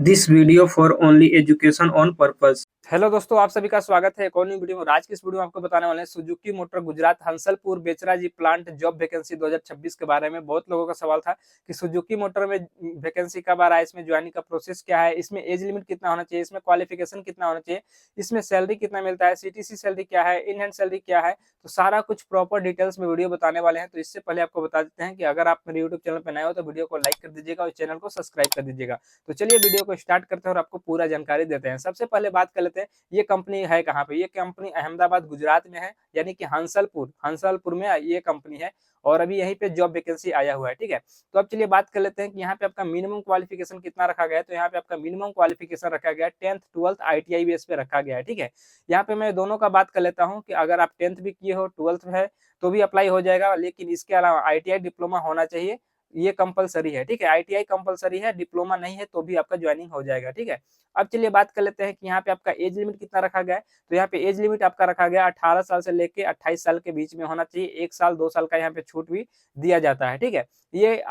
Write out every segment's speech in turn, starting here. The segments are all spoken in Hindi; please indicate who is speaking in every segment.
Speaker 1: This video for only education on purpose.
Speaker 2: Hello दोस्तों, आप सभी का स्वागत है एक और नई वीडियो में। आज की इस वीडियो में आपको बताने वाले हैं Suzuki motor Gujarat Hansalpur Becharaji plant job vacancy 2026 के बारे में। बहुत लोगों का सवाल था कि सुजुकी मोटर में वैकेंसी कब आ रहा है, इसमें ज्वाइनिंग का प्रोसेस क्या है, इसमें एज लिमिट कितना होना चाहिए, इसमें क्वालिफिकेशन कितना होना चाहिए, इसमें सैलरी कितना मिलता है, सीटीसी सैलरी क्या है, इन हैंड सैलरी क्या है। तो सारा कुछ प्रॉपर डिटेल्स में वीडियो बताने वाले हैं। तो इससे पहले आपको बता देते हैं कि अगर आप मेरे यूट्यूब चैनल पर नए हो तो वीडियो को लाइक कर दीजिएगा और चैनल को सब्सक्राइब कर दीजिएगा। तो चलिए वीडियो को स्टार्ट करते हैं और आपको पूरा जानकारी देते हैं। सबसे पहले बात कर लेते हैं ये कंपनी है कहाँ पे। ये कंपनी अहमदाबाद गुजरात में है, यानी कि हंसलपुर में ये कंपनी है और अभी यहीं पे जॉब वैकेंसी आया हुआ है। ठीक है, तो अब चलिए बात कर लेते हैं कि यहाँ पे आपका मिनिमम क्वालिफिकेशन कितना रखा गया है। तो यहाँ पे आपका मिनिमम क्वालिफिकेशन रखा गया है 10th 12th ITI बेस पे रखा गया है। ठीक है, यहाँ पे मैं दोनों का बात कर लेता हूँ कि अगर आप 10th भी किए हो 12th है तो भी अप्लाई हो जाएगा, लेकिन इसके अलावा ITI डिप्लोमा होना चाहिए, ये कंपलसरी है। ठीक है, ITI कंपलसरी है, डिप्लोमा नहीं है तो भी आपका ज्वाइनिंग हो जाएगा। ठीक है, अब चलिए बात कर लेते हैं कि यहाँ पे आपका एज लिमिट कितना रखा गया है। तो यहाँ पे एज लिमिट आपका रखा गया 18 साल से लेके 28 साल के बीच में होना चाहिए। 1 साल 2 साल का यहाँ पे छूट भी दिया जाता है। ठीक है, ये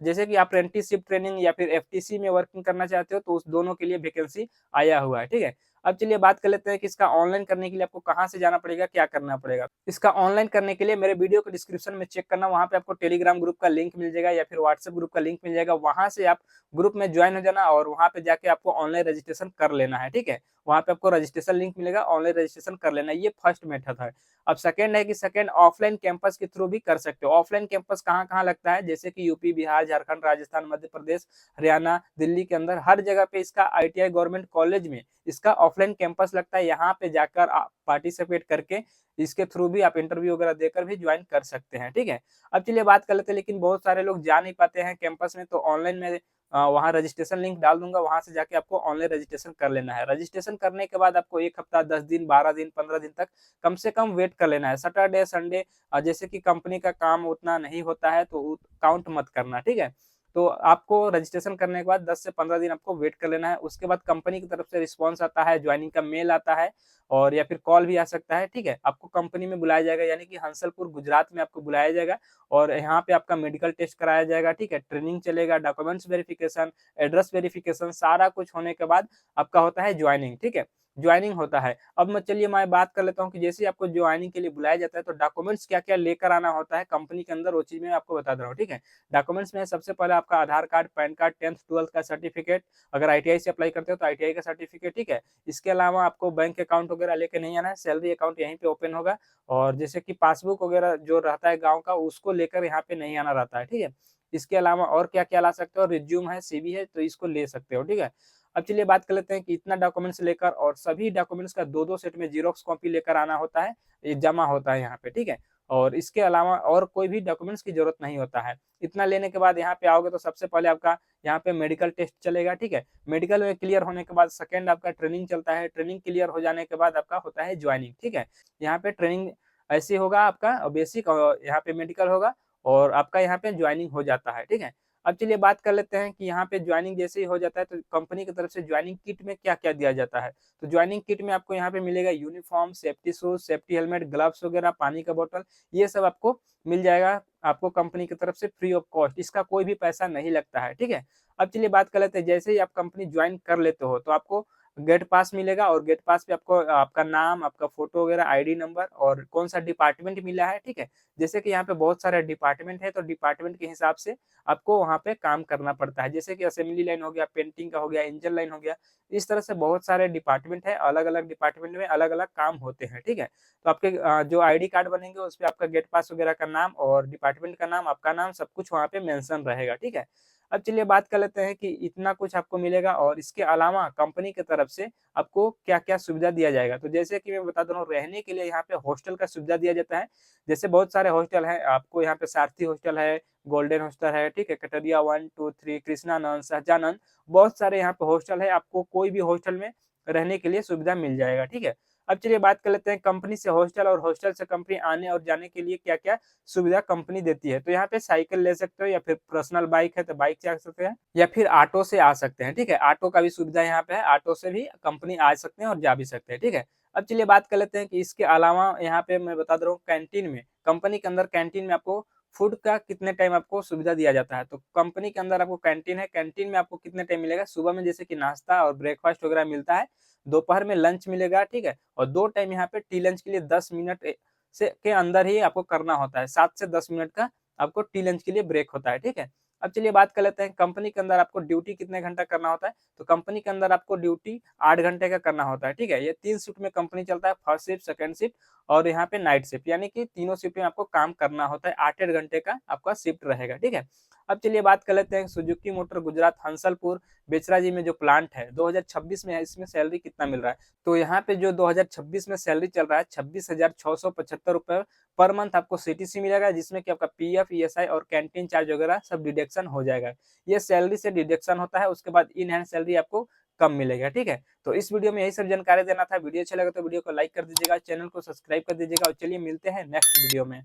Speaker 2: जैसे कि अप्रेंटिसशिप ट्रेनिंग या फिर FTC में वर्किंग करना चाहते हो तो उस दोनों के लिए वैकेंसी आया हुआ है। ठीक है, अब चलिए बात कर लेते हैं कि इसका ऑनलाइन करने के लिए आपको कहाँ से जाना पड़ेगा, क्या करना पड़ेगा। इसका ऑनलाइन करने के लिए मेरे वीडियो को डिस्क्रिप्शन में चेक करना, वहाँ पे आपको टेलीग्राम ग्रुप का लिंक मिल जाएगा या फिर व्हाट्सएप ग्रुप का लिंक मिल जाएगा। वहाँ से आप ग्रुप में ज्वाइन हो जाना और वहाँ पे जाके आपको ऑनलाइन रजिस्ट्रेशन कर लेना है। ठीक है, वहाँ पे आपको रजिस्ट्रेशन लिंक मिलेगा, ऑनलाइन रजिस्ट्रेशन कर लेना। ये फर्स्ट मेथड है। अब सेकंड है कि सेकंड ऑफलाइन कैंपस के थ्रू भी कर सकते हो। ऑफलाइन कैंपस कहाँ कहाँ लगता है, जैसे कि यूपी, बिहार, झारखंड, राजस्थान, मध्य प्रदेश, हरियाणा, दिल्ली के अंदर हर जगह पे इसका ITI गवर्नमेंट कॉलेज में इसका ऑफलाइन कैंपस लगता है। यहाँ पे जाकर आप पार्टिसिपेट करके इसके थ्रू भी आप इंटरव्यू वगैरह देकर भी ज्वाइन कर सकते हैं। ठीक है, अब चलिए बात कर लेते हैं, लेकिन बहुत सारे लोग जा नहीं पाते हैं कैंपस में, तो ऑनलाइन में वहाँ रजिस्ट्रेशन लिंक डाल दूंगा, वहां से जाके आपको ऑनलाइन रजिस्ट्रेशन कर लेना है। रजिस्ट्रेशन करने के बाद आपको 1 हफ्ता, 10 दिन, 12 दिन, 15 दिन तक कम से कम वेट कर लेना है। सैटरडे संडे जैसे कि कंपनी का काम उतना नहीं होता है तो काउंट मत करना। ठीक है, तो आपको रजिस्ट्रेशन करने के बाद 10 से 15 दिन आपको वेट कर लेना है। उसके बाद कंपनी की तरफ से रिस्पॉन्स आता है, ज्वाइनिंग का मेल आता है और या फिर कॉल भी आ सकता है। ठीक है, आपको कंपनी में बुलाया जाएगा, यानी कि हंसलपुर गुजरात में आपको बुलाया जाएगा और यहाँ पे आपका मेडिकल टेस्ट कराया जाएगा। ठीक है, ट्रेनिंग चलेगा, डॉक्यूमेंट्स वेरिफिकेशन, एड्रेस वेरिफिकेशन, सारा कुछ होने के बाद आपका होता है ज्वाइनिंग। ठीक है, ज्वाइनिंग होता है। अब मैं बात कर लेता हूँ कि जैसे आपको ज्वाइनिंग के लिए बुलाया जाता है तो डॉक्यूमेंट्स क्या क्या लेकर आना होता है कंपनी के अंदर, वो चीज मैं आपको बता दे रहा हूँ। ठीक है, डॉक्यूमेंट्स में सबसे पहले आपका आधार card, pan card, 10th 12th का सर्टिफिकेट, अगर ITI से अप्लाई करते हो तो ITI का सर्टिफिकेट। ठीक है, इसके अलावा आपको बैंक अकाउंट वगैरह लेके नहीं आना है, सैलरी अकाउंट यहीं पे ओपन होगा और जैसे कि पासबुक वगैरह जो रहता है गाँव का उसको लेकर यहाँ पे नहीं आना रहता है। ठीक है, इसके अलावा और क्या क्या ला सकते हो, रिज्यूम है, CV है, तो इसको ले सकते हो। ठीक है, अब चलिए बात कर लेते हैं कि इतना डॉक्यूमेंट्स लेकर और सभी डॉक्यूमेंट्स का 2-2 सेट में जीरोक्स कॉपी लेकर आना होता है, ये जमा होता है यहाँ पे। ठीक है, और इसके अलावा और कोई भी डॉक्यूमेंट्स की जरूरत नहीं होता है। इतना लेने के बाद यहाँ पे आओगे तो सबसे पहले आपका यहाँ पे मेडिकल टेस्ट चलेगा। ठीक है, मेडिकल में क्लियर होने के बाद सेकंड आपका ट्रेनिंग चलता है, ट्रेनिंग क्लियर हो जाने के बाद आपका होता है ज्वाइनिंग। ठीक है, यहाँ पे ट्रेनिंग ऐसे होगा आपका बेसिक और यहाँ पे मेडिकल होगा और आपका यहाँ पे ज्वाइनिंग हो जाता है। ठीक है, अब चलिए बात कर लेते हैं कि यहाँ पे ज्वाइनिंग जैसे ही हो जाता है तो कंपनी की तरफ से ज्वाइनिंग किट में क्या क्या दिया जाता है। तो ज्वाइनिंग किट में आपको यहाँ पे मिलेगा uniform, safety shoes, safety helmet, gloves वगैरह, पानी का बोतल, ये सब आपको मिल जाएगा आपको कंपनी की तरफ से फ्री ऑफ कॉस्ट, इसका कोई भी पैसा नहीं लगता है। ठीक है, अब चलिए बात कर लेते हैं, जैसे ही आप कंपनी ज्वाइन कर लेते हो तो आपको गेट पास मिलेगा और गेट पास पे आपको आपका नाम, आपका फोटो वगैरह, ID नंबर और कौन सा डिपार्टमेंट मिला है। ठीक है, जैसे कि यहाँ पे बहुत सारे डिपार्टमेंट है तो डिपार्टमेंट के हिसाब से आपको वहाँ पे काम करना पड़ता है, जैसे कि असेंबली लाइन हो गया, पेंटिंग का हो गया, इंजन लाइन हो गया। इस तरह से बहुत सारे डिपार्टमेंट है, अलग अलग डिपार्टमेंट में अलग अलग काम होते हैं। ठीक है, तो आपके जो ID कार्ड बनेंगे उस पर आपका गेट पास वगैरह का नाम और डिपार्टमेंट का नाम, आपका नाम, सब कुछ वहाँ पे मेंशन रहेगा। ठीक है, अब चलिए बात कर लेते हैं कि इतना कुछ आपको मिलेगा और इसके अलावा कंपनी की तरफ से आपको क्या क्या सुविधा दिया जाएगा। तो जैसे कि मैं बता दे रहा हूँ, रहने के लिए यहाँ पे हॉस्टल का सुविधा दिया जाता है। जैसे बहुत सारे हॉस्टल है, आपको यहाँ पे सारथी हॉस्टल है, गोल्डन हॉस्टल है, ठीक है, कटरिया 1 2 3, कृष्णानंद, सहजानंद, बहुत सारे यहाँ पे हॉस्टल है। आपको कोई भी हॉस्टल में रहने के लिए सुविधा मिल जाएगा। ठीक है, अब चलिए बात कर लेते हैं कंपनी से हॉस्टल और हॉस्टल से कंपनी आने और जाने के लिए क्या क्या सुविधा कंपनी देती है। तो यहाँ पे साइकिल ले सकते हो या फिर पर्सनल बाइक है तो बाइक से आ सकते हैं या फिर ऑटो से आ सकते हैं। ठीक है, ऑटो का भी सुविधा यहाँ पे है, ऑटो से भी कंपनी आ सकते हैं और जा भी सकते हैं। ठीक है, अब चलिए बात कर लेते हैं कि इसके अलावा यहाँ पे मैं बता दे रहा हूँ कैंटीन में, कंपनी के अंदर कैंटीन में आपको फूड का कितने टाइम आपको सुविधा दिया जाता है। तो कंपनी के अंदर आपको कैंटीन है, कैंटीन में आपको कितने टाइम मिलेगा, सुबह में जैसे कि नाश्ता और ब्रेकफास्ट वगैरह मिलता है, दोपहर में लंच मिलेगा, ठीक है, और 2 टाइम यहाँ पे टी लंच के लिए 10 मिनट से के अंदर ही आपको करना होता है, 7 से 10 मिनट का आपको टी लंच के लिए ब्रेक होता है, ठीक है। अब चलिए बात कर लेते हैं कंपनी के अंदर आपको ड्यूटी कितने घंटा करना होता है। तो कंपनी के अंदर आपको ड्यूटी 8 घंटे का करना होता है, ठीक है। ये 3 शिफ्ट में कंपनी चलता है, फर्स्ट शिफ्ट, सेकंड शिफ्ट और यहाँ पे नाइट शिफ्ट, यानी कि तीनों शिफ्ट में आपको काम करना होता है, 8-8 घंटे का आपका शिफ्ट रहेगा, ठीक है। अब चलिए बात कर लेते हैं सुजुकी मोटर गुजरात हंसलपुर बेचराजी में जो प्लांट है 2026 में है, इसमें सैलरी कितना मिल रहा है। तो यहाँ पे जो 2026 में सैलरी चल रहा है 26,675 रुपए पर मंथ आपको सीटीसी मिलेगा, जिसमें कि आपका पीएफ, ईएसआई और कैंटीन चार्ज वगैरह सब डिडक्शन हो जाएगा। ये सैलरी से डिडक्शन होता है, उसके बाद इन हैंड सैलरी आपको कम मिलेगा, ठीक है। तो इस वीडियो में यही सब जानकारी देना था। वीडियो अच्छा लगा तो वीडियो को लाइक कर दीजिएगा, चैनल को सब्सक्राइब कर दीजिएगा और चलिए मिलते हैं नेक्स्ट वीडियो में।